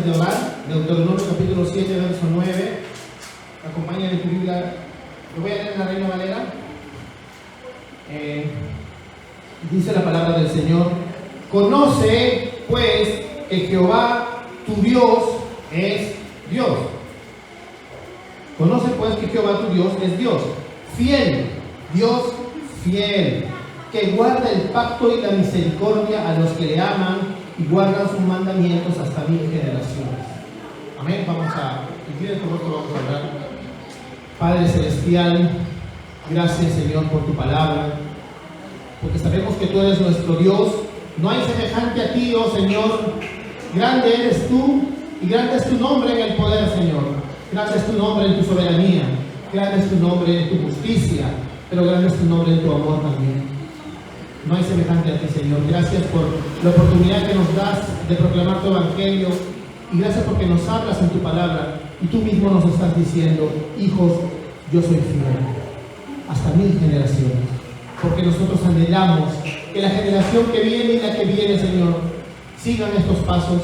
antes de orar, Deuteronomio capítulo 7, verso 9. Acompáñame en tu Biblia. Lo voy a leer en la Reina Valera. Dice la palabra del Señor: conoce pues que Jehová tu Dios es Dios. Conoce pues que Jehová tu Dios es Dios, fiel, Dios fiel, que guarda el pacto y la misericordia a los que le aman y guardan sus mandamientos hasta 1000 generaciones. Amén. Vamos a orar. Padre celestial, gracias Señor por tu palabra, porque sabemos que tú eres nuestro Dios. No hay semejante a ti, oh Señor. Grande eres tú y grande es tu nombre en el poder, Señor. Grande es tu nombre en tu soberanía, grande es tu nombre en tu justicia, pero grande es tu nombre en tu amor también. No hay semejante a ti, Señor. Gracias por la oportunidad que nos das de proclamar tu evangelio, y gracias porque nos hablas en tu palabra y tú mismo nos estás diciendo: hijos, yo soy fiel hasta 1000 generaciones, porque nosotros anhelamos que la generación que viene y la que viene, Señor, sigan estos pasos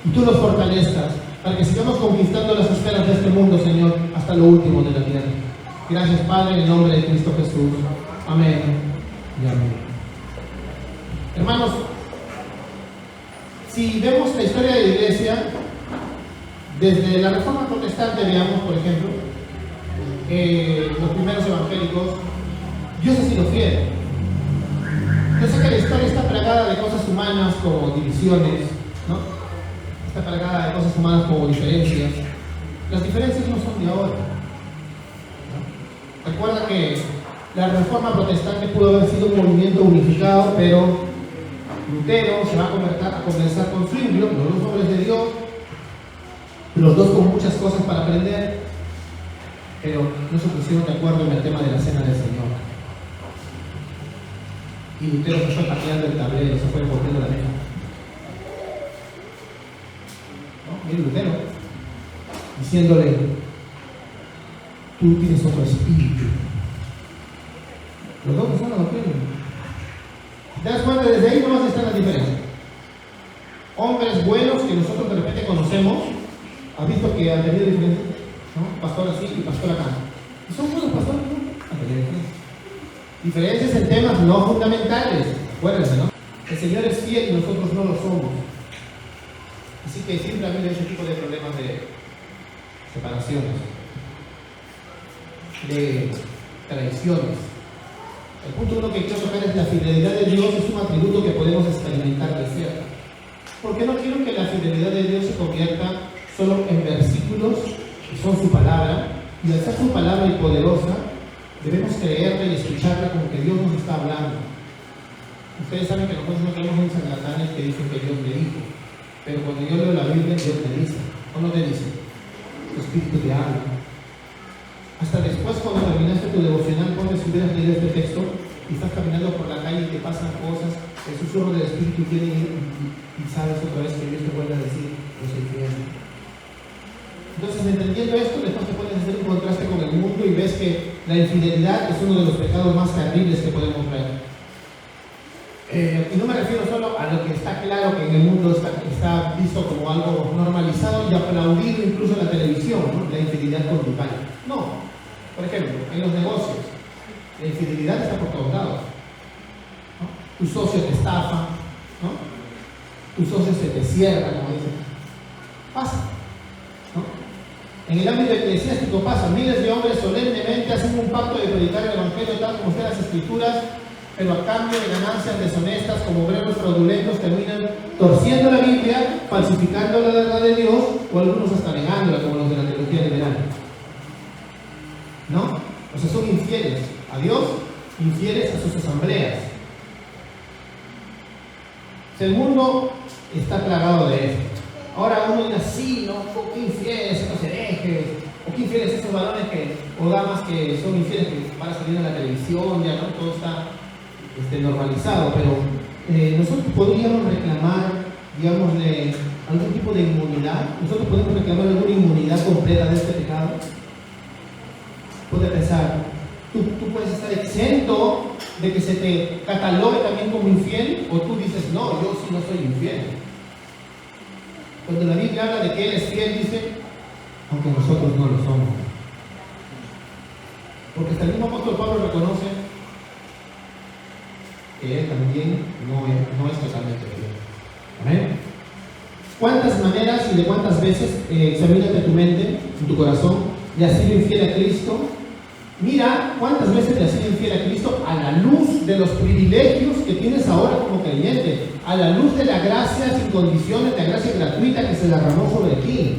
y tú los fortalezcas para que sigamos conquistando las esferas de este mundo, Señor, hasta lo último de la tierra. Gracias, Padre, en el nombre de Cristo Jesús. Amén y amén. Hermanos, si vemos la historia de la iglesia, desde la Reforma Protestante, veamos, por ejemplo, los primeros evangélicos, Dios ha sido fiel. Yo sé que la historia está plagada de cosas humanas como divisiones, ¿no? Está plagada de cosas humanas como diferencias. Las diferencias no son de ahora, ¿no? Recuerda que la Reforma Protestante pudo haber sido un movimiento unificado, pero Lutero se va a conversar con Zwinglio, los dos hombres de Dios, los dos con muchas cosas para aprender, pero no se pusieron de acuerdo en el tema de la cena del Señor. Y Lutero se fue pateando el tablero, se fue volviendo la mesa. ¿No? Y Lutero diciéndole: tú tienes otro espíritu. Los dos personas lo tienen. ¿Te das cuenta? Desde ahí nomás están las diferencias. Hombres buenos que nosotros de repente conocemos, ¿has visto que han tenido diferencias? ¿No? Pastor así y pastor acá. ¿Y son buenos pastores? Han tenido diferencias. Diferencias en temas no fundamentales. Acuérdense, ¿no? El Señor es fiel y nosotros no lo somos. Así que siempre ha habido ese tipo de problemas de separaciones, de traiciones. El punto uno que quiero tocar es la fidelidad de Dios. Es un atributo que podemos experimentar de cerca. Porque no quiero que la fidelidad de Dios se convierta solo en versículos que son su palabra, y al ser su palabra y poderosa, debemos creerla y escucharla como que Dios nos está hablando. Ustedes saben que nosotros no tenemos un charlatanes que dicen que Dios le dijo, pero cuando yo leo la Biblia, Dios le dice, o no te dice, tu espíritu te habla. Hasta después, cuando terminaste tu devocional, cuando hubieras leído este texto y estás caminando por la calle y te pasan cosas, el susurro del espíritu quiere ir y sabes otra vez que Dios te vuelve a decir: yo soy fiel. Entonces, entendiendo esto, después te puedes hacer un contraste con el mundo y ves que la infidelidad es uno de los pecados más terribles que podemos ver. Y no me refiero solo a lo que está claro que en el mundo está visto como algo normalizado y aplaudido incluso en la televisión, ¿no? La infidelidad conyugal. No. Por ejemplo, en los negocios, la infidelidad está por todos lados, ¿no? Tu socio te estafa, ¿no? Tu socio se te cierra, como dicen. Pasa, ¿no? En el ámbito eclesiástico pasa. Miles de hombres solemnemente hacen un pacto de predicar el evangelio tal como están las escrituras, pero a cambio de ganancias deshonestas, como obreros fraudulentos, terminan torciendo la Biblia, falsificando la verdad de Dios, o algunos hasta negándola, como los de la teología liberal. ¿No? O sea, son infieles a Dios, infieles a sus asambleas. O sea, el mundo está plagado de esto. Ahora uno dirá: sí, ¿no? Qué infieles esos herejes, o qué infieles esos varones o damas que son infieles que van a salir en la televisión, ya no, todo está normalizado, pero nosotros podríamos reclamar, digamos, algún tipo de inmunidad. Nosotros podemos reclamar alguna inmunidad completa de este pecado. Puede pensar, tú puedes estar exento de que se te catalogue también como infiel, o tú dices: no, yo sí no soy infiel. Cuando la Biblia habla de que Él es fiel, dice, aunque nosotros no lo somos. Porque hasta el mismo apóstol Pablo reconoce que Él también no es totalmente fiel. ¿Amén? ¿Cuántas maneras y de cuántas veces, examínate tu mente, en tu corazón, le has sido infiel a Cristo? Mira cuántas veces le has sido infiel a Cristo a la luz de los privilegios que tienes ahora como creyente, a la luz de la gracia sin condiciones, la gracia gratuita que se derramó sobre ti,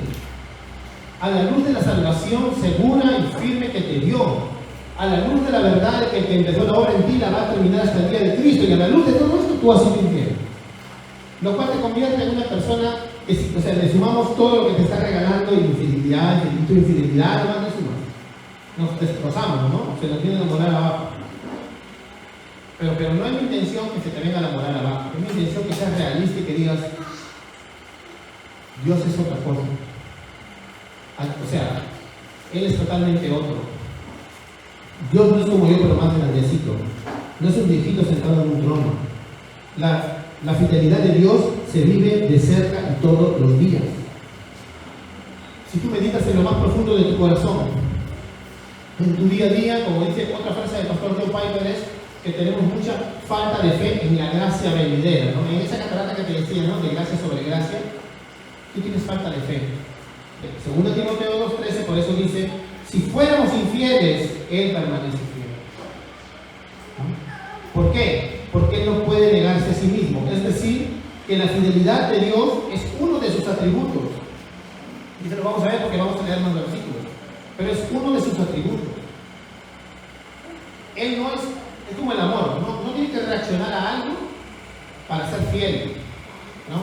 a la luz de la salvación segura y firme que te dio, a la luz de la verdad de que el que empezó la obra en ti la va a terminar hasta el día de Cristo, y a la luz de todo esto tú has sido infiel. Lo cual te convierte en una persona que, o sea, le sumamos todo lo que te está regalando, infidelidad, delito de infidelidad, no le sumas. Nos destrozamos, ¿no? Se nos viene la moral abajo. Pero no es mi intención que se te venga la moral abajo. Es mi intención que seas realista y que digas, Dios es otra cosa. O sea, Él es totalmente otro. Dios no es como yo, pero más grandecito. No es un viejito sentado en un trono. La fidelidad de Dios se vive de cerca y todos los días. Si tú meditas en lo más profundo de tu corazón, en tu día a día, como dice otra frase del pastor Joe Piper, es que tenemos mucha falta de fe en la gracia venidera, ¿no? En esa catarata que te decía, ¿no? De gracia sobre gracia, tú tienes falta de fe. Segundo Timoteo 2:13, por eso dice, si fuéramos infieles, Él permanece fiel. ¿No? ¿Por qué? Porque Él no puede negarse a sí mismo. Es decir, que la fidelidad de Dios es uno de sus atributos. Y se lo vamos a ver porque vamos a leer más versículos. Pero es uno de sus atributos. Él no es como el amor, no tiene que reaccionar a algo para ser fiel, ¿no?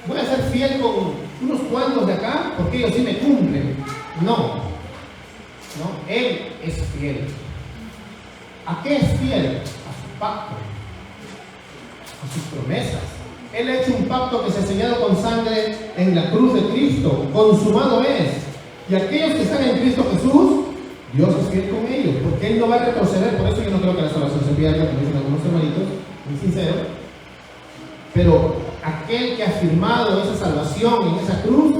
Voy a ser fiel con unos cuantos de acá porque ellos sí me cumplen. No, Él es fiel. ¿A qué es fiel? A su pacto, a sus promesas. Él ha hecho un pacto que se ha sellado con sangre en la cruz de Cristo. Consumado es. Y aquellos que están en Cristo Jesús, Dios es fiel con ellos, porque Él no va a retroceder. Por eso yo no creo que la salvación se pierda, como dicen algunos hermanitos, muy sincero. Pero aquel que ha firmado esa salvación en esa cruz,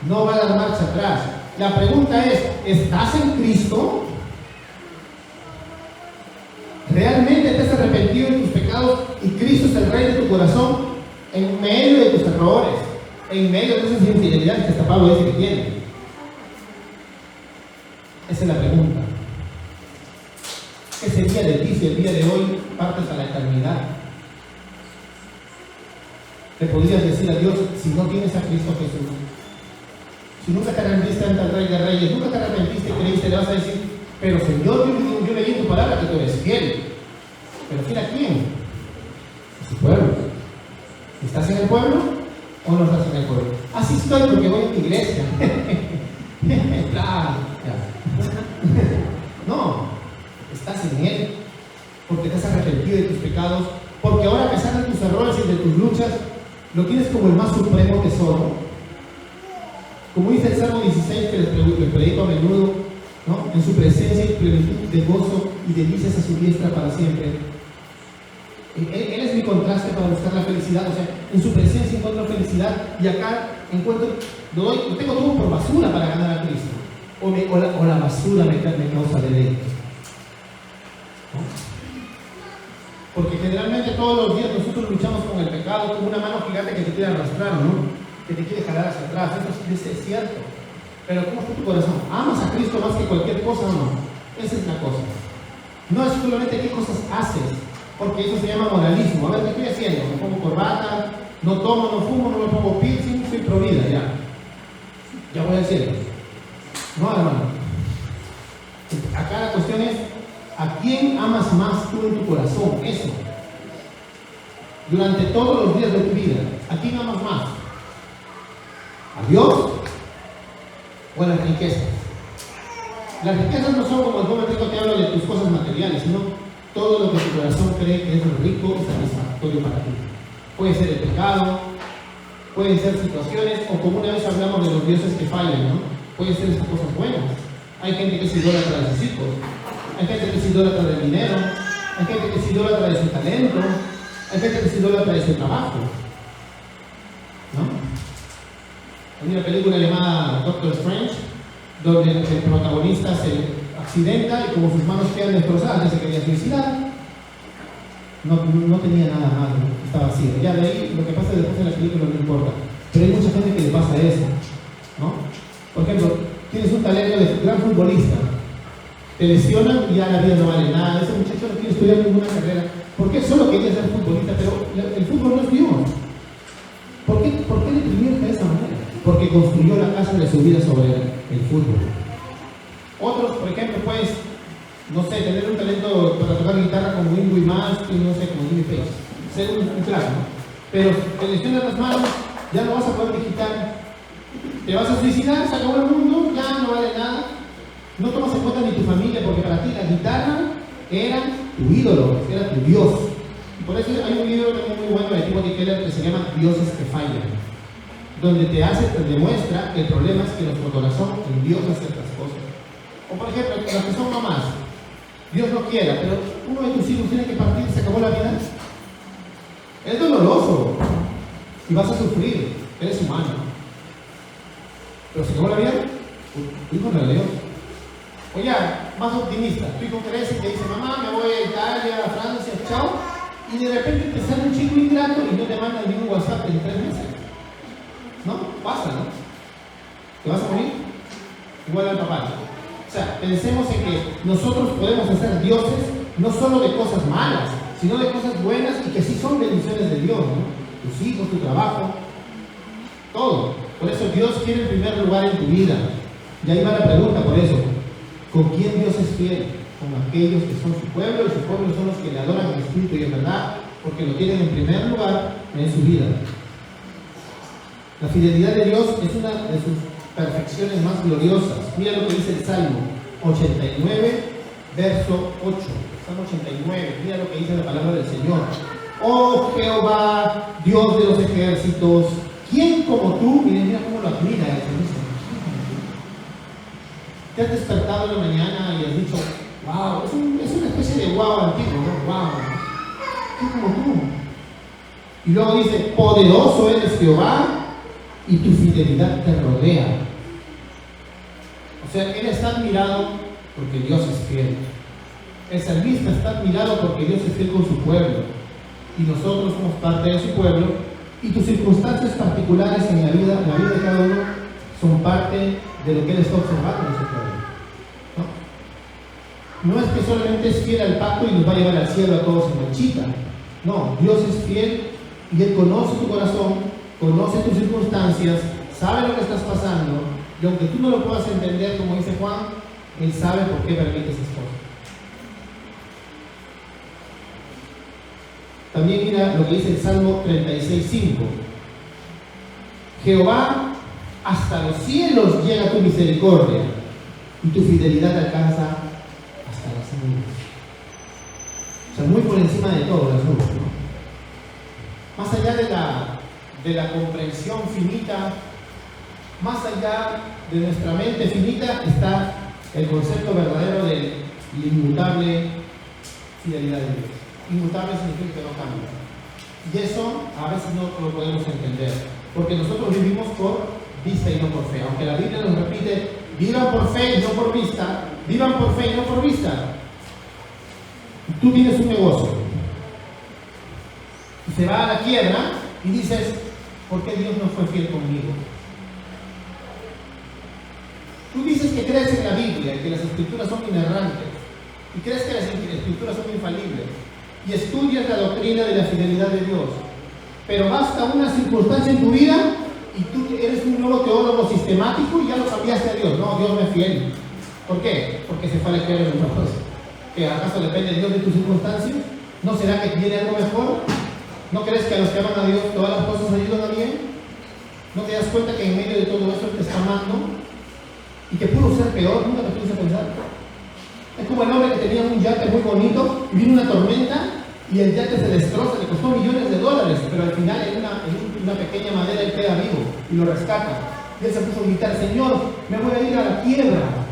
no va a dar marcha atrás. La pregunta es, ¿estás en Cristo? ¿Realmente te has arrepentido de tus pecados y Cristo es el Rey de tu corazón? En medio de tus errores, en medio de esas infidelidades que hasta Pablo dice que tiene. Esa es la pregunta. ¿Qué sería de ti si el día de hoy partes a la eternidad? Le podrías decir a Dios, si no tienes a Cristo Jesús, si nunca te arrepentiste ante el Rey de Reyes, nunca te arrepentiste y creíste, le vas a decir, pero Señor, yo leí en tu palabra que tú eres fiel. ¿Pero fiel a quién? A su pueblo. ¿Estás en el pueblo o no estás en el pueblo? Así estoy porque voy a mi iglesia. Claro, no, estás en Él porque te has arrepentido de tus pecados, porque ahora a pesar de tus errores y de tus luchas, lo tienes como el más supremo tesoro. Como dice el Salmo 16 que les predico a menudo, ¿no? En su presencia y plenitud de gozo y delicias a su diestra para siempre. Él es mi contraste para buscar la felicidad. O sea, en su presencia encuentro felicidad y acá lo tengo todo por basura para ganar a Cristo. O la basura me causa deleite. ¿No? Porque generalmente todos los días nosotros luchamos con el pecado como una mano gigante que te quiere arrastrar, ¿no? Que te quiere jalar hacia atrás. Eso es cierto. Pero ¿cómo está tu corazón? ¿Amas a Cristo más que cualquier cosa o no? Esa es la cosa. No es solamente qué cosas haces, porque eso se llama moralismo. A ver, ¿qué estoy haciendo? Me pongo corbata, no tomo, no fumo, no me pongo piercing, soy pro vida, ya voy al cielo. No, hermano. Acá la cuestión es, ¿a quién amas más tú en tu corazón? Eso. Durante todos los días de tu vida, ¿a quién amas más? ¿A Dios o a las riquezas? Las riquezas no son como el joven rico que habla de tus cosas materiales, sino todo lo que tu corazón cree que es rico y satisfactorio para ti. Puede ser el pecado, pueden ser situaciones, o como una vez hablamos de los dioses que fallan, ¿no? Pueden ser esas cosas buenas. Hay gente que es idólatra de sus hijos, hay gente que es idólatra del dinero, hay gente que es idólatra de su talento, hay gente que es idólatra de su trabajo, ¿no? Hay una película llamada Doctor Strange, donde el protagonista se accidenta y como sus manos quedan destrozadas, se quería suicidar. No tenía nada malo, estaba vacío. Ya de ahí, lo que pasa después de la película no importa. Pero hay mucha gente que le pasa eso, ¿no? Por ejemplo, tienes un talento de gran futbolista, te lesionan y ya la vida no vale nada. Ese muchacho no quiere estudiar ninguna carrera. ¿Por qué solo quería ser futbolista? Pero el fútbol no es Dios. ¿Por qué le deprimió de esa manera? Porque construyó la casa de su vida sobre el fútbol. Otros, por ejemplo, pues, no sé, tener un talento para tocar guitarra como Ingui Malmsteen, no sé, como Jimmy Page. Ser un crack, ¿no? Pero te lesionan las manos, ya no vas a poder digitar. Te vas a suicidar, se acabó el mundo, ya no vale nada. No tomas en cuenta ni tu familia, porque para ti la guitarra era tu ídolo, era tu Dios. Y por eso hay un libro también muy bueno de Timothy Keller que se llama Dioses que fallan, donde te demuestra que el problema es que nuestro corazón endiosa ciertas cosas. O por ejemplo, las que son mamás, Dios no quiera, pero uno de tus hijos tiene que partir, se acabó la vida. Es doloroso y vas a sufrir, eres humano. Pero se acabó la vida, tu hijo no le dio. O ya, más optimista, tu hijo crece y te dice, mamá, me voy a Italia, a Francia, chao, y de repente te sale un chico ingrato y no te manda ni un WhatsApp en 3 meses. ¿No? Pasa, ¿no? ¿Te vas a morir? Igual al papá. O sea, pensemos en que nosotros podemos hacer dioses no solo de cosas malas, sino de cosas buenas y que sí son bendiciones de Dios, ¿no? Tus hijos, tu trabajo, todo. Por eso Dios quiere el primer lugar en tu vida. Y ahí va la pregunta, por eso. ¿Con quién Dios es fiel? Con aquellos que son su pueblo, y su pueblo son los que le adoran en espíritu y en verdad, porque lo tienen en primer lugar en su vida. La fidelidad de Dios es una de sus perfecciones más gloriosas. Mira lo que dice el Salmo 89, verso 8. Salmo 89, mira lo que dice la palabra del Señor. Oh Jehová, Dios de los ejércitos, ¿quién como tú? Mira cómo lo admira el Señor. Te has despertado en la mañana y has dicho, wow, es una especie de wow antiguo, ¿no? Wow, ¿quién como tú? Y luego dice, poderoso eres Jehová y tu fidelidad te rodea. O sea, él está admirado porque Dios es fiel. El salmista está admirado porque Dios es fiel con su pueblo. Y nosotros somos parte de su pueblo. Y tus circunstancias particulares en la vida de cada uno son parte de lo que él está observando en su pueblo. ¿No? No es que solamente es fiel al pacto y nos va a llevar al cielo a todos en manchita. No, Dios es fiel y Él conoce tu corazón, conoce tus circunstancias, sabe lo que estás pasando, y aunque tú no lo puedas entender, como dice Juan, Él sabe por qué permite esas cosas. También mira lo que dice el Salmo 36:5. Jehová, hasta los cielos llega tu misericordia, y tu fidelidad alcanza hasta las nubes. O sea, muy por encima de todo las nubes, ¿no? Más allá de la comprensión finita, más allá de nuestra mente finita, está el concepto verdadero de la inmutable fidelidad de Dios. Inmutable significa que no cambia. Y eso a veces no lo podemos entender, porque nosotros vivimos por vista y no por fe. Aunque la Biblia nos repite, vivan por fe y no por vista, vivan por fe y no por vista. Tú tienes un negocio y se va a la quiebra y dices, ¿por qué Dios no fue fiel conmigo? Tú dices que crees en la Biblia y que las escrituras son inerrantes y crees que las escrituras son infalibles y estudias la doctrina de la fidelidad de Dios, pero basta una circunstancia en tu vida y tú eres un nuevo teólogo sistemático y ya lo cambiaste a Dios. No, Dios no es fiel. ¿Por qué? Porque se fue a la quiebra en otra cosa. ¿Que acaso depende Dios de tus circunstancias? ¿No será que viene algo mejor? ¿No crees que a los que aman a Dios todas las cosas ayudan a bien? ¿No te das cuenta que en medio de todo eso Él te está amando? Y que pudo ser peor, nunca te puse a pensar. Es como el hombre que tenía un yate muy bonito y vino una tormenta y el yate se destroza, le costó $millones, pero al final en una pequeña madera él queda vivo y lo rescata. Y él se puso a gritar, Señor, me voy a ir a la quiebra.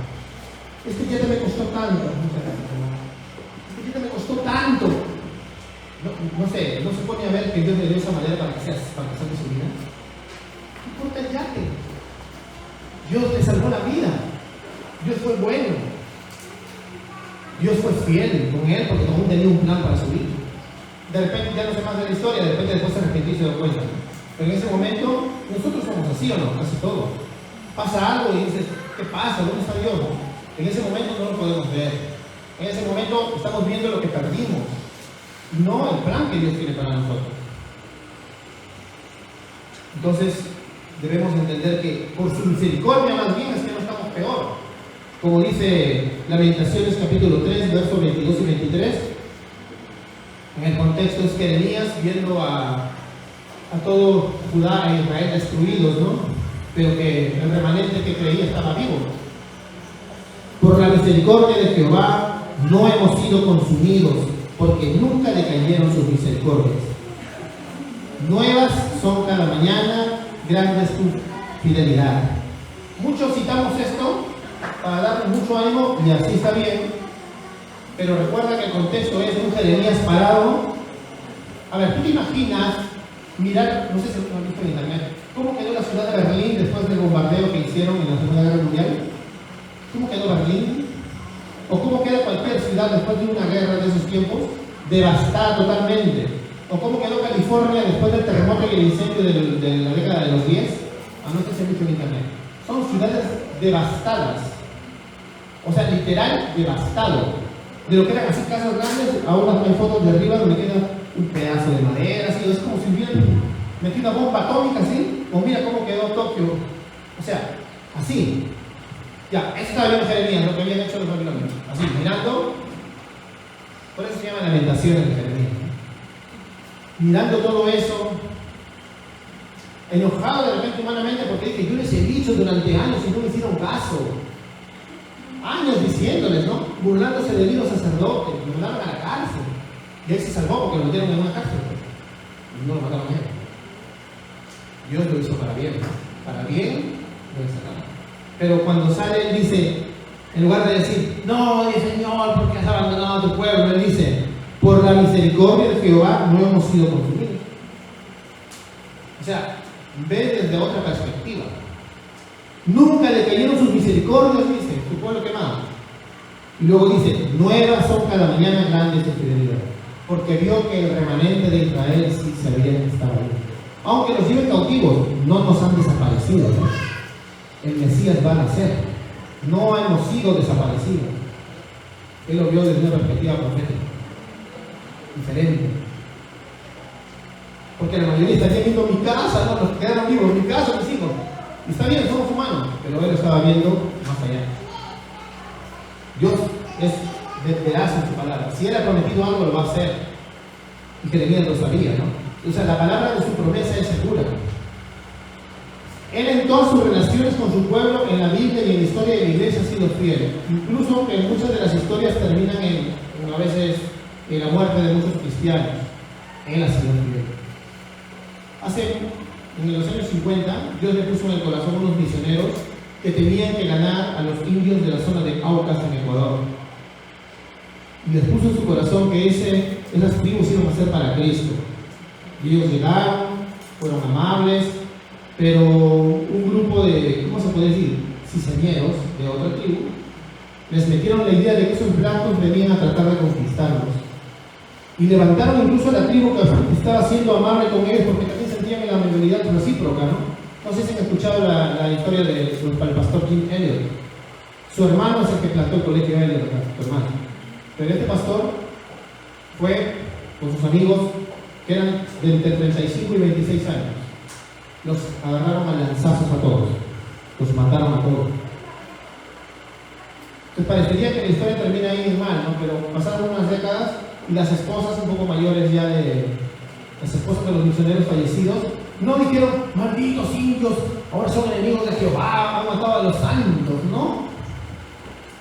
Este yate me costó tanto. Este yate me costó tanto. No sé, no se pone a ver que Dios le dio esa manera para que salve su vida. No importa el yate. Dios le salvó la vida. Dios fue bueno. Dios fue fiel con él porque aún tenía un plan para su vida. De repente ya no sé más de la historia, de repente después se arrepintió y se dio cuenta. Pero en ese momento, nosotros somos así o no, casi todos. Pasa algo y dices, ¿qué pasa? ¿Dónde está Dios? En ese momento no lo podemos ver. En ese momento estamos viendo lo que perdimos, no el plan que Dios tiene para nosotros. Entonces, debemos entender que por su misericordia más bien es que no estamos peor. Como dice Lamentaciones capítulo 3, versos 22 y 23, en el contexto es que Jeremías viendo a todo Judá e Israel destruidos, ¿no? Pero que el remanente que creía estaba vivo. Por la misericordia de Jehová no hemos sido consumidos, porque nunca decayeron sus misericordias. Nuevas son cada mañana, grande es tu fidelidad. Muchos citamos esto para darnos mucho ánimo, y así está bien, pero recuerda que el contexto es de un Jeremías parado. A ver, ¿tú te imaginas mirar, no sé si lo han visto en internet, cómo quedó la ciudad de Berlín después del bombardeo que hicieron en la Segunda Guerra Mundial? ¿Cómo quedó Berlín? ¿O cómo queda cualquier ciudad después de una guerra de esos tiempos? Devastada totalmente. ¿O cómo quedó California después del terremoto y el incendio de la década de los 10? No sé si han visto en internet. Son ciudades devastadas. O sea, literal devastado. De lo que eran así casas grandes, ahora hay fotos de arriba donde queda un pedazo de madera, así, es como si hubieran metido una bomba atómica, así. O mira cómo quedó Tokio. O sea, así. Ya, eso estaba viendo Jeremías, lo que habían hecho los babilonios. Así, mirando. Por eso se llama Lamentaciones de Jeremías. Mirando todo eso, enojado de repente humanamente porque dije, yo les he dicho durante años y no me hicieron caso. Años diciéndoles, ¿no? Burlándose de mí los sacerdotes, me mandaron a la cárcel. Y él se salvó porque lo metieron en una cárcel. Y no lo mataron a él. Dios lo hizo para bien. Para bien, lo sacaron. Pero cuando sale, él dice, en lugar de decir, no, Señor, ¿por qué has abandonado a tu pueblo? Él dice, por la misericordia de Jehová no hemos sido consumidos. O sea, ve desde otra perspectiva. Nunca le cayeron sus misericordias, dice, tu pueblo quemado. Y luego dice, nuevas son cada mañana grandes de fidelidad. Porque vio que el remanente de Israel sí sabía que estaba ahí. Aunque los lleven cautivos, no nos han desaparecido, ¿no? El Mesías va a nacer. No hemos sido desaparecidos. Él lo vio desde una perspectiva profética. Diferente. Porque la mayoría estaría viendo mi casa, ¿no? Los que quedaron vivos, mi casa, mis hijos. Y está bien, somos humanos, pero él lo estaba viendo más allá. Dios es veraz en su palabra. Si él ha prometido algo, lo va a hacer. Y Jeremías lo sabía, ¿no? O sea, la palabra de su promesa es segura. Él en todas sus relaciones con su pueblo, en la Biblia y en la historia de la iglesia, ha sido fiel. Incluso que muchas de las historias terminan a veces en la muerte de muchos cristianos. Él ha sido fiel. En los años 50, Dios le puso en el corazón unos misioneros que tenían que ganar a los indios de la zona de Aucas en Ecuador. Y les puso en su corazón que esas tribus iban a ser para Cristo. Y ellos llegaron, fueron amables, pero un grupo de, ¿cómo se puede decir?, cizañeros de otra tribu, les metieron la idea de que esos blancos venían a tratar de conquistarlos. Y levantaron incluso a la tribu que estaba siendo amable con ellos porque también sentían la amabilidad recíproca, ¿no? No sé si han escuchado la historia del pastor Jim Elliot. Su hermano es el que plantó el colegio Elliot, su hermano. Pero este pastor fue con sus amigos que eran de entre 35 y 26 años. Los agarraron a lanzazos a todos. Los mataron a todos. Entonces parecería que la historia termina ahí mal, ¿no? Pero pasaron unas décadas y las esposas un poco mayores ya las esposas de los misioneros fallecidos, no dijeron, malditos indios, ahora son enemigos de Jehová, han matado a los santos, ¿no?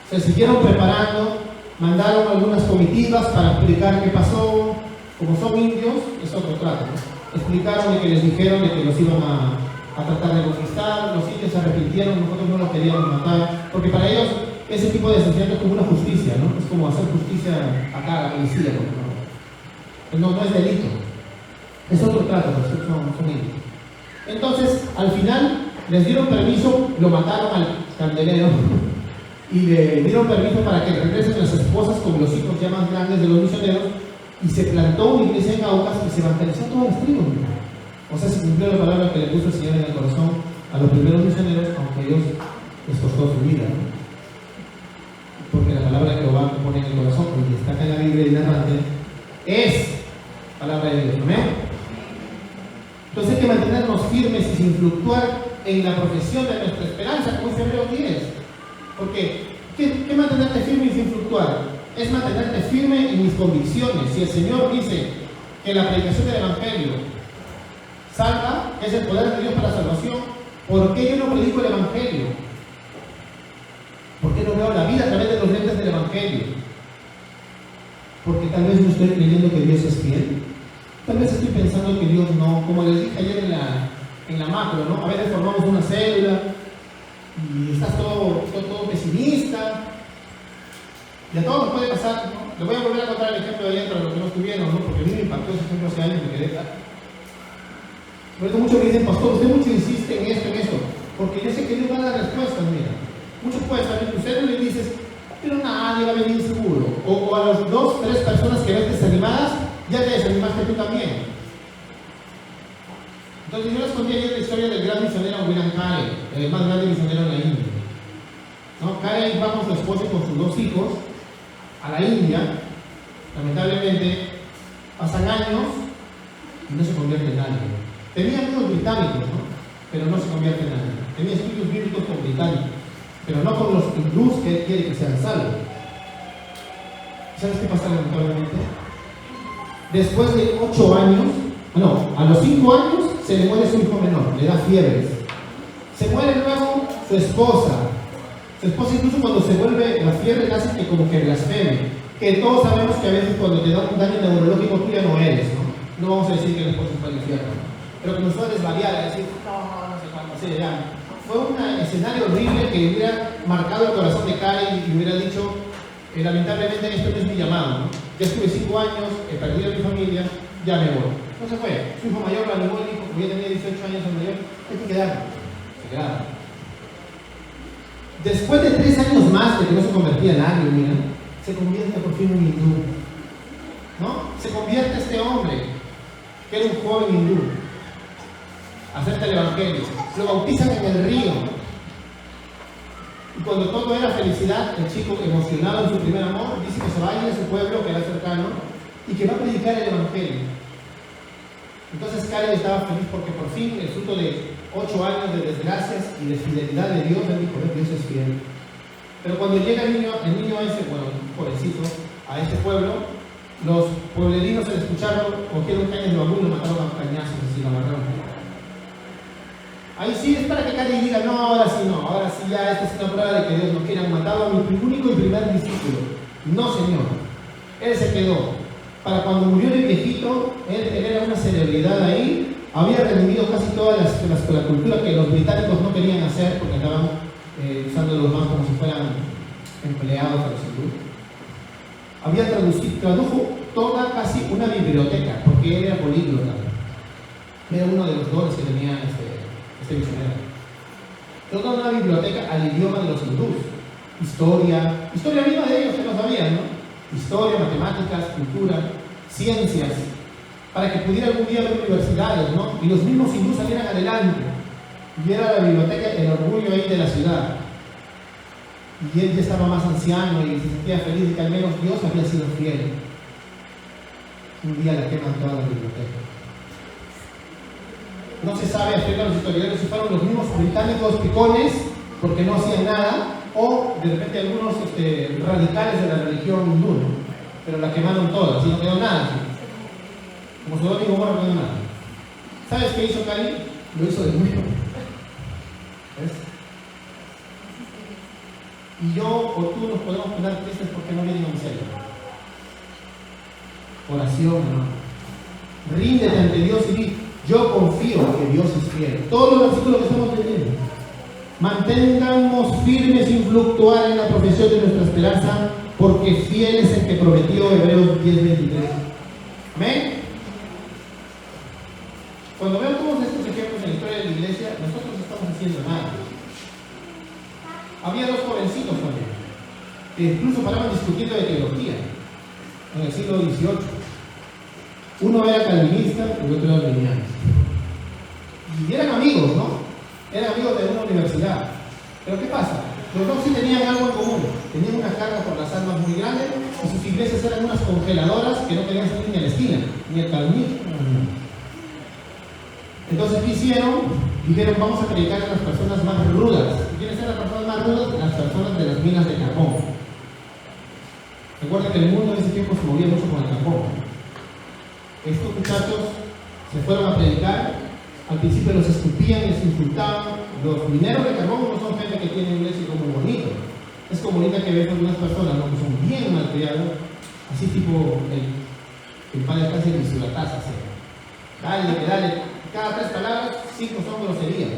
Se siguieron preparando, mandaron algunas comitivas para explicar qué pasó. Como son indios, es otro trato, ¿no? Explicaron de que les dijeron de que los iban a tratar de conquistar, los indios se arrepintieron, nosotros no los queríamos matar, porque para ellos ese tipo de asesinato es como una justicia, ¿no? Es como hacer justicia acá a la policía, ¿no? No es delito, es otro trato, son indios. Entonces, al final, les dieron permiso, lo mataron al candelero y le dieron permiso para que regresen las esposas con los hijos ya más grandes de los misioneros, y se plantó una iglesia en Aucas y se evangelizó a todas las tribus. O sea, se cumplió la palabra que le puso el Señor en el corazón a los primeros misioneros, aunque Dios les costó su vida, ¿no? Porque la palabra que Jehová pone en el corazón y está acá en la Biblia y narrante es palabra de Dios. ¿Amén? Entonces hay que mantenernos firmes y sin fluctuar en la profesión de nuestra esperanza, como dice Hebreos 10. Porque, ¿qué mantenerte firme y sin fluctuar? Es mantenerte firme en mis convicciones. Si el Señor dice que la predicación del Evangelio salva, es el poder de Dios para la salvación, ¿por qué yo no predico el Evangelio? ¿Por qué no veo la vida a través de los lentes del Evangelio? Porque tal vez no estoy creyendo que Dios es fiel. Tal vez estoy pensando que Dios no, como les dije ayer en la macro, ¿no? A veces formamos una célula y estás todo pesimista. Y a todos nos puede pasar, ¿no? Les voy a volver a contar el ejemplo de ayer para los que no estuvieron, ¿no? Porque a mí me impactó ese ejemplo hace años y me quedé tal. Por eso muchos me dicen, pastor, usted mucho insiste en esto, porque yo sé que Dios va a dar respuestas, mira. Muchos pueden saber que usted no le dices, pero nadie va a venir seguro. O a las 2, 3 personas que ves desanimadas, ya te desanimaste tú también. Entonces yo les conté ayer la historia del gran misionero William Carey, el más grande misionero en la India. ¿No? Carey iba con su esposa y con sus 2 hijos a la India. Lamentablemente pasan años y no se convierte en nadie. Tenía amigos británicos, ¿no? Pero no se convierte en nadie. Tenía estudios bíblicos con británicos, pero no con los hindús que él quiere que sean salvos. ¿Sabes qué pasa lamentablemente? Después de 8 años, a los 5 años se le muere su hijo menor, le da fiebres. Se muere luego su esposa. Su esposa incluso cuando se vuelve la fiebre hace que como que blasfeme. Que todos sabemos que a veces cuando te da un daño neurológico tú ya no eres, ¿no? No vamos a decir que la esposa fue al infierno, ¿no? Pero comenzó a desvariar, a decir, no sé cuánto, así ya. Fue un escenario horrible que hubiera marcado el corazón de Carey y hubiera dicho, lamentablemente esto no es mi llamado, ¿no? Ya estuve 5 años, he perdido a mi familia, ya me voy. No se fue. Su hijo mayor lo animó y dijo, como ya tenía 18 años el mayor, hay que quedarme. Se quedaron. Después de 3 años más de que no se convertía en nadie, mira, se convierte por fin en hindú. ¿No? Se convierte este hombre, que era un joven hindú, acepta el Evangelio, lo bautizan en el río. Y cuando todo era felicidad, el chico, emocionado en su primer amor, dice que se va a ir a su pueblo, que era cercano, y que va a predicar el Evangelio. Entonces Carey estaba feliz porque por fin, el fruto de 8 años de desgracias y de fidelidad de Dios, él dijo, Dios es fiel. Pero cuando llega el niño ese, un pobrecito, a este pueblo, los pueblerinos se le escucharon, cogieron cañas de bambú y lo mataron a cañazos, así lo agarraron. Ahí sí es para que Carey diga, no, ahora sí ya esta es una prueba de que Dios no quiere. Han matado a mi único y primer discípulo. No, Señor. Él se quedó. Para cuando murió de viejito, él era una celebridad ahí, había redimido casi toda la cultura que los británicos no querían hacer porque andaban usándolos más como si fueran empleados a los hindúes. Tradujo toda casi una biblioteca, porque él era políglota. Era uno de los dones que tenía este misionero. Toda una biblioteca al idioma de los hindús. Historia misma de ellos que no sabían, ¿no? Historia, matemáticas, cultura, ciencias, para que pudiera algún día haber universidades, ¿no? Y los mismos hindús salieran adelante. Y era la biblioteca el orgullo ahí de la ciudad. Y él ya estaba más anciano y se sentía feliz de que al menos Dios había sido fiel. Un día le queman toda la biblioteca. No se sabe, explican los historiadores, si fueron los mismos británicos picones, porque no hacían nada, o de repente algunos radicales de la religión hindú, ¿no? Pero la quemaron todas, y no quedó nada. Como Sodoma y Gomorra no quedó nada. ¿Sabes qué hizo Carey? Lo hizo de nuevo. ¿Ves? Y yo o tú nos podemos poner tristes porque no vienen a un cielo. Oración, ¿no? Ríndete ante Dios y di, yo confío que Dios es fiel. Todos los versículos que estamos leyendo. Mantengamos firmes sin fluctuar en la profesión de nuestra esperanza, porque fiel es el que prometió, Hebreos 10:23. ¿Amén? Cuando veo todos estos ejemplos en la historia de la iglesia, nosotros estamos haciendo nada. Había dos jovencitos también, que incluso paraban discutiendo de teología en el siglo XVIII. Uno era calvinista y el otro era arminiano. Y eran amigos, ¿no? Eran amigos de una universidad. Pero ¿qué pasa? Los dos sí tenían algo en común. Tenían una carga por las almas muy grande y sus iglesias eran unas congeladoras que no querían salir ni a la esquina, ni al calvinismo. Entonces, ¿qué hicieron? Dijeron, vamos a predicar a las personas más rudas. ¿Quiénes eran las personas más rudas? Las personas de las minas de carbón. Recuerda que el mundo en ese tiempo se movía mucho con el carbón. Estos muchachos se fueron a predicar. Al principio los escupían, les insultaban. Los mineros de carbón no son gente que tiene un léxico muy bonito. Es como ahorita que ves algunas personas, ¿no?, que son bien malcriados, así tipo el padre casi de su taza, así. Dale. Cada 3 palabras, 5 son groserías.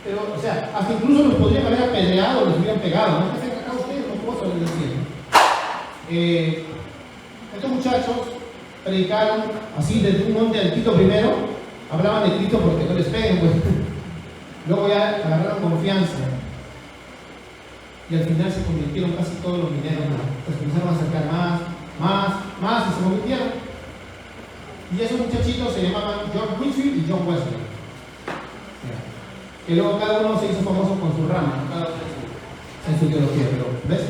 Pero, o sea, hasta incluso los podrían haber apedreado o les hubieran pegado. ¿No? ¿Qué hacen acá ustedes? No puedo les decía. Estos muchachos predicaron así desde un monte altito primero, hablaban de Cristo porque no les peguen, pues. Luego ya agarraron confianza. Y al final se convirtieron casi todos los mineros, ¿no? Pues comenzaron a acercar más y se convirtieron. Y esos muchachitos se llamaban John Whitfield y John Wesley. Que luego cada uno se hizo famoso con su rama, cada uno en su teología, pero ¿ves?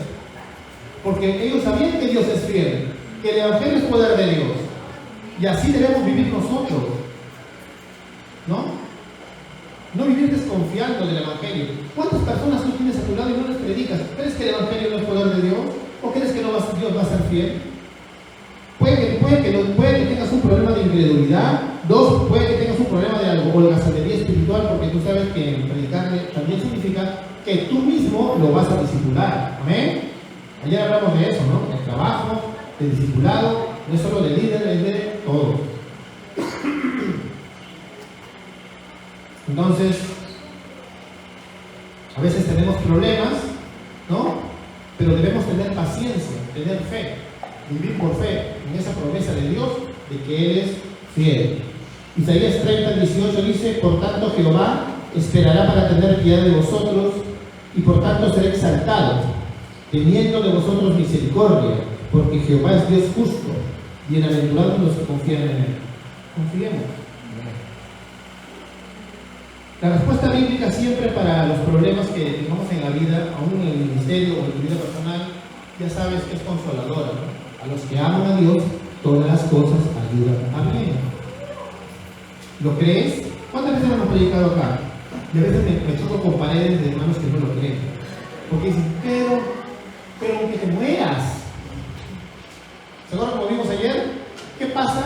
Porque ellos sabían que Dios es fiel, que el Evangelio es poder de Dios. Y así debemos vivir nosotros. ¿No? No vivir desconfiando del Evangelio. ¿Cuántas personas tú tienes a tu lado y no les predicas? ¿Crees que el Evangelio no es poder de Dios? ¿O crees que Dios va a ser fiel? Puede que tengas un problema de incredulidad. 2, puede que tengas un problema de algo, holgazanería espiritual, porque tú sabes que predicarle también significa que tú mismo lo vas a discipular. ¿Amén? Ayer hablamos de eso, ¿no? El trabajo, el discipulado, no es solo de líder, es de todos. Entonces, a veces tenemos problemas, ¿no? Pero debemos tener paciencia, tener fe, vivir por fe en esa promesa de Dios de que Él es fiel. Isaías 30:18 dice: por tanto Jehová esperará para tener piedad de vosotros, y por tanto será exaltado, teniendo de vosotros misericordia, porque Jehová es Dios justo, bienaventurados los que confían en Él. Confiemos. La respuesta bíblica siempre para los problemas que tengamos en la vida, aún en el ministerio o en tu vida personal, ya sabes que es consoladora, ¿no? A los que aman a Dios, todas las cosas ayudan a bien. ¿Lo crees? ¿Cuántas veces hemos predicado acá? Y a veces me choco con paredes de hermanos que no lo creen. Porque dicen, pero aunque te mueras. ¿Se acuerdan como vimos ayer? ¿Qué pasa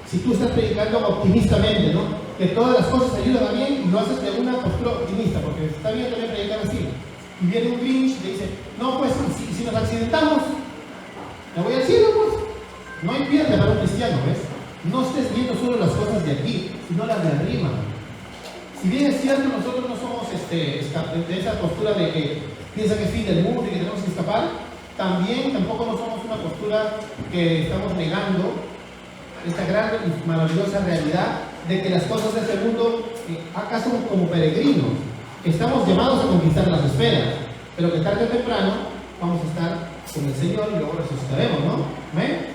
si tú estás predicando optimistamente, ¿no? Que todas las cosas ayudan a bien y lo haces de una postura optimista, porque está bien también predicar así. Y viene un Grinch y te dice, no, pues si nos accidentamos, me voy al cielo, pues. No hay pierde para un cristiano, ¿ves? No estés viendo solo las cosas de aquí, sino las de arriba. Si bien es cierto, nosotros no somos de esa postura de que piensa que es fin del mundo y que tenemos que escapar, tampoco no somos una postura que estamos negando esta gran y maravillosa realidad de que las cosas de este mundo acá son como peregrinos. Estamos llamados a conquistar las esferas, pero que tarde o temprano vamos a estar con el Señor y luego resucitaremos, ¿no? ¿Ven?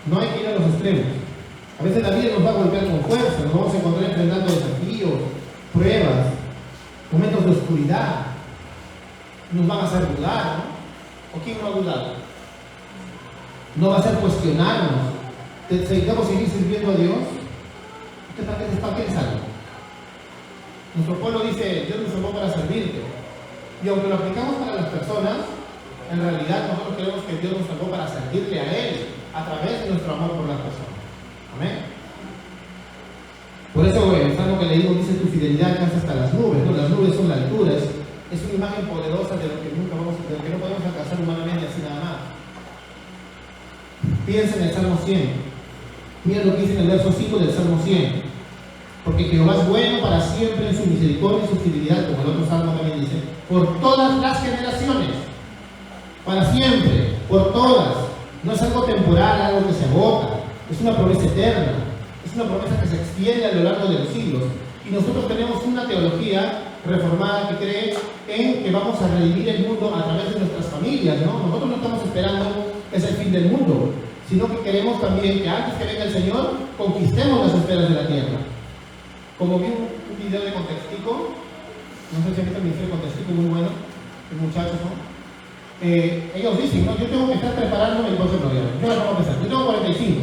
No hay que ir a los extremos. A veces la vida nos va a golpear con fuerza, nos vamos a encontrar enfrentando desafíos, pruebas, momentos de oscuridad. Nos van a hacer dudar, ¿no? ¿O quién no ha dudado? No va a hacer cuestionarnos. ¿Necesitamos seguir sirviendo a Dios? ¿Para qué es algo? Nuestro pueblo dice, Dios nos salvó para servirte. Y aunque lo aplicamos para las personas, en realidad nosotros creemos que Dios nos salvó para servirle a Él a través de nuestro amor por las personas. Amén. Por eso el salmo que leímos dice: tu fidelidad alcanza hasta las nubes, ¿no? Las nubes son la altura, es una imagen poderosa de lo que no podemos alcanzar humanamente así nada más. Piensa en el Salmo 100. Mira lo que dice en el verso 5 del Salmo 100. Porque Jehová es bueno para siempre en su misericordia y su fidelidad, como el otro salmo también dice, por todas las generaciones, para siempre, por todas. No es algo temporal, algo que se agota, es una promesa eterna, es una promesa que se extiende a lo largo de los siglos. Y nosotros tenemos una teología reformada que cree en que vamos a redimir el mundo a través de nuestras familias, ¿no? Nosotros no estamos esperando que es el fin del mundo, sino que queremos también que antes que venga el Señor, conquistemos las esferas de la tierra. Como vi un video de Contextico, no sé si ahorita me dice Contextico muy bueno, los muchachos, ¿no? Ellos dicen, ¿no? Yo tengo que estar preparándome, por ejemplo, yo la pongo a pensar, yo tengo 45,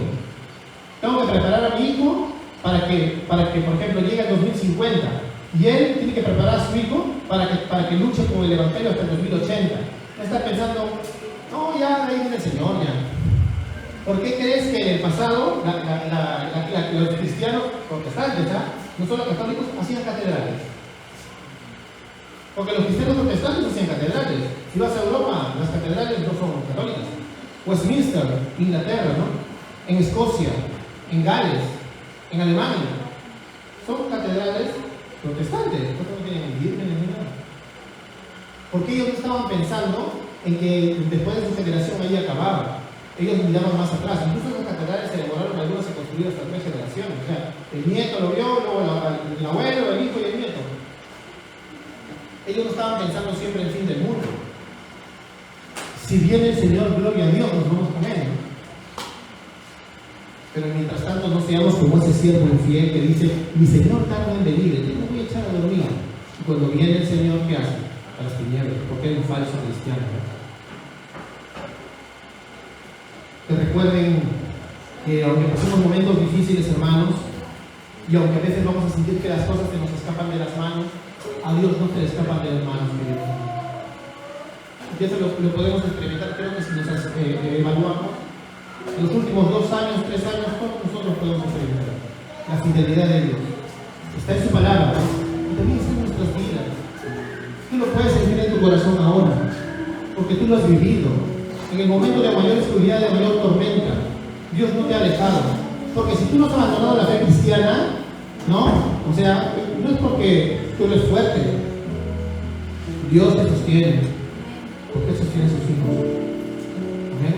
tengo que preparar a mi hijo para que por ejemplo, llegue al 2050, y él tiene que preparar a su hijo para que luche con el Evangelio hasta el 2080. No está pensando, no, ya ahí viene el Señor, ya. ¿Por qué crees que en el pasado los cristianos protestantes, no solo católicos, hacían catedrales? Porque los cristianos protestantes hacían catedrales. Si vas a Europa, las catedrales no son católicas. Westminster, Inglaterra, ¿no? En Escocia, en Gales, en Alemania, son catedrales protestantes, no tienen virgen ni nada. Porque ellos no estaban pensando en que después de su generación ahí acababa. Ellos miraban más atrás. Incluso las catedrales se demoraron, algunas se construyeron hasta 3 generaciones. O sea, el nieto lo vio, luego el abuelo, el hijo y el nieto. Ellos no estaban pensando siempre en el fin del mundo. Si viene el Señor, gloria a Dios, nos vamos con Él, ¿no? Pero mientras tanto no seamos como ese siervo infiel que dice, mi Señor tarda en venir, yo me voy a echar a dormir. Y cuando viene el Señor, ¿qué hace? A las tinieblas, porque es un falso cristiano, ¿no? Que recuerden que aunque pasemos momentos difíciles, hermanos, y aunque a veces vamos a sentir que las cosas se nos escapan de las manos, a Dios no se le escapan de las manos, queridos. Y eso lo podemos experimentar, creo que si nos evaluamos, en los últimos 2 años, 3 años, todos nosotros podemos experimentar la fidelidad de Dios. Está en su palabra, ¿no? Y también está en nuestras vidas. Tú lo puedes sentir en tu corazón ahora, porque tú lo has vivido. En el momento de mayor oscuridad, de mayor tormenta, Dios no te ha alejado. Porque si tú no has abandonado la fe cristiana, ¿no? O sea, no es porque tú eres fuerte. Dios te sostiene. Porque Él sostiene a sus hijos. ¿Okay?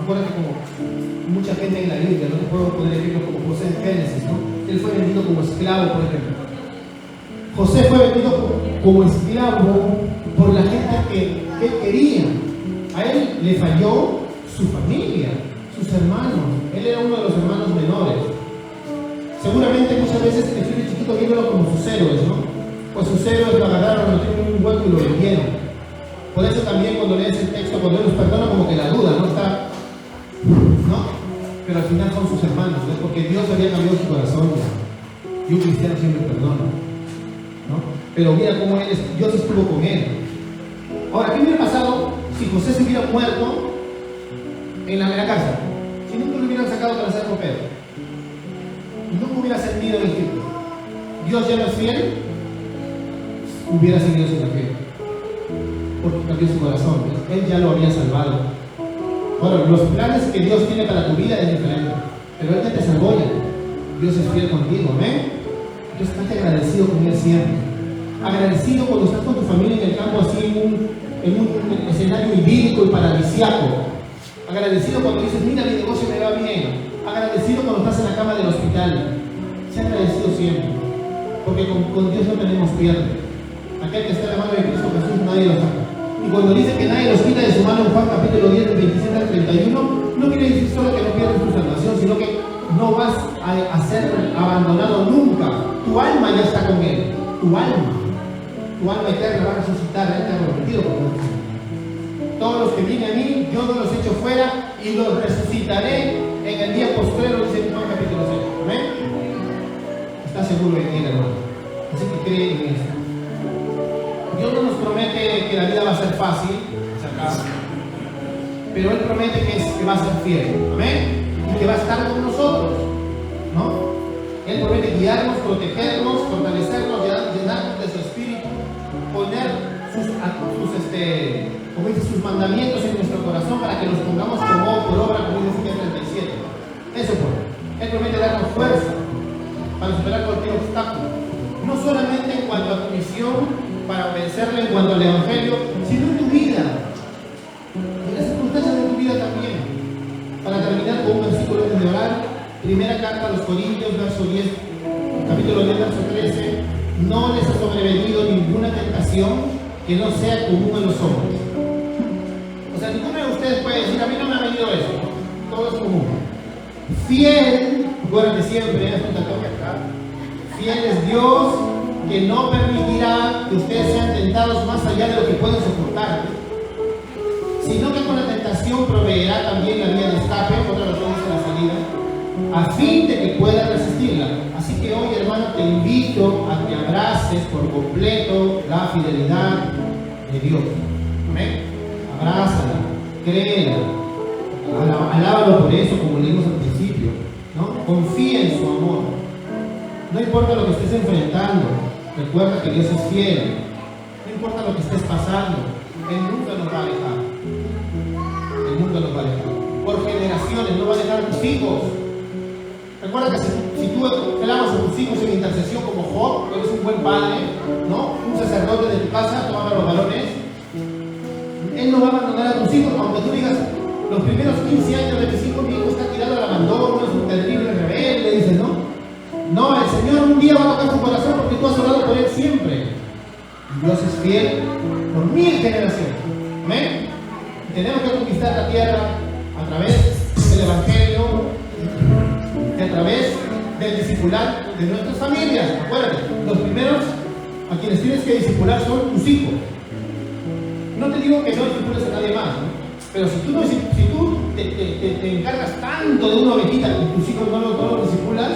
Acuérdate como mucha gente en la Biblia, no te puedo poner ejemplos como José en Génesis, ¿no? Él fue vendido como esclavo, por ejemplo. José fue vendido como esclavo por la gente que él quería. A él le falló su familia, sus hermanos. Él era uno de los hermanos menores. Seguramente muchas veces el de chiquito viéndolo como sus héroes, ¿no? Pues sus héroes lo agarraron, lo tienen en un hueco y lo vendieron. Por eso también cuando lees el texto, cuando Él los perdona, como que la duda, ¿no? Está, ¿no? Pero al final son sus hermanos, ¿no? Porque Dios había cambiado su corazón, ¿no? Y un cristiano siempre perdona, ¿no? Pero mira cómo Dios estuvo con él. Ahora, ¿qué hubiera pasado si José se hubiera muerto en la casa? Si nunca lo hubieran sacado para ser copero, y nunca hubiera ascendido en Egipto, Dios ya no es fiel, hubiera seguido siendo fiel, porque cambió su corazón. Él ya lo había salvado. Ahora, los planes que Dios tiene para tu vida es diferente, pero Él ya te salvó ya. Dios es fiel contigo, amén. Entonces, estate agradecido con Él siempre. Agradecido cuando estás con tu familia en el campo, así en un escenario idílico y paradisíaco. Agradecido cuando dices, mira, mi negocio me va bien. Agradecido cuando estás en la cama del hospital. Sé agradecido siempre, porque con Dios no tenemos pierde. Aquel que está en la mano de Cristo Jesús, nadie lo saca. Y cuando dice que nadie los quita de su mano en Juan capítulo 10, 27 al 31, no quiere decir solo que no pierdas tu salvación, sino que no vas a ser abandonado nunca. Tu alma ya está con Él. Tu alma eterna va a resucitar. Él te ha prometido con Dios. Todos los que vienen a mí, yo no los echo fuera y los resucitaré en el día postrero, dice Juan capítulo 6. ¿Amén? ¿Está seguro de ti, hermano? Así que cree en eso. Dios no nos promete que la vida va a ser fácil, pero Él promete que va a ser fiel, amén, y que va a estar con nosotros, ¿no? Él promete guiarnos, protegernos, fortalecernos, llenarnos de su espíritu, poner sus mandamientos en nuestro corazón para que los pongamos por obra, como dice Ezequiel 37. Eso fue. Él promete darnos fuerza para superar cualquier obstáculo, no solamente en cuanto a tu misión, para vencerle en cuanto al Evangelio, sino en tu vida, en las circunstancias de tu vida también. Para terminar con un versículo antes de orar, primera carta a los Corintios, verso 10, capítulo 10, verso 13, no les ha sobrevenido ninguna tentación que no sea común a los hombres. O sea, ninguno de ustedes puede decir, a mí no me ha venido eso, ¿no? Todo es común. Fiel, acuérdate siempre, es un tatuaje acá. Fiel es Dios, que no permitirá que ustedes sean tentados más allá de lo que pueden soportar, sino que con la tentación proveerá también la vía de escape, otra razón es la salida, a fin de que puedan resistirla. Así que hoy, hermano, te invito a que abraces por completo la fidelidad de Dios. ¿Amén? Abrázala, créela, alábalo por eso, como leímos al principio, ¿no? Confía en su amor. No importa lo que estés enfrentando, recuerda que Dios es fiel. No importa lo que estés pasando, Él nunca nos va a dejar. Él nunca nos va a dejar. Por generaciones no va a dejar a tus hijos. Recuerda que si tú clamas a tus hijos en intercesión como Job, eres un buen padre, ¿no? Un sacerdote de tu casa, tomaba a los varones. Él no va a abandonar a tus hijos, aunque tú digas, los primeros 15 años de mis hijos, mi hijo está tirado al abandono, es un terrible rebelde, dices, ¿no? No, el Señor un día va a tocar tu corazón porque tú has orado por Él siempre. Y Dios es fiel por 1000 generaciones. ¿Amén? Tenemos que conquistar la tierra a través del Evangelio, y a través del discipular de nuestras familias. Acuérdate, los primeros a quienes tienes que discipular son tus hijos. No te digo que no discipules a nadie más, ¿no? Pero si tú te encargas tanto de una ovejita y tus hijos no los discipulas,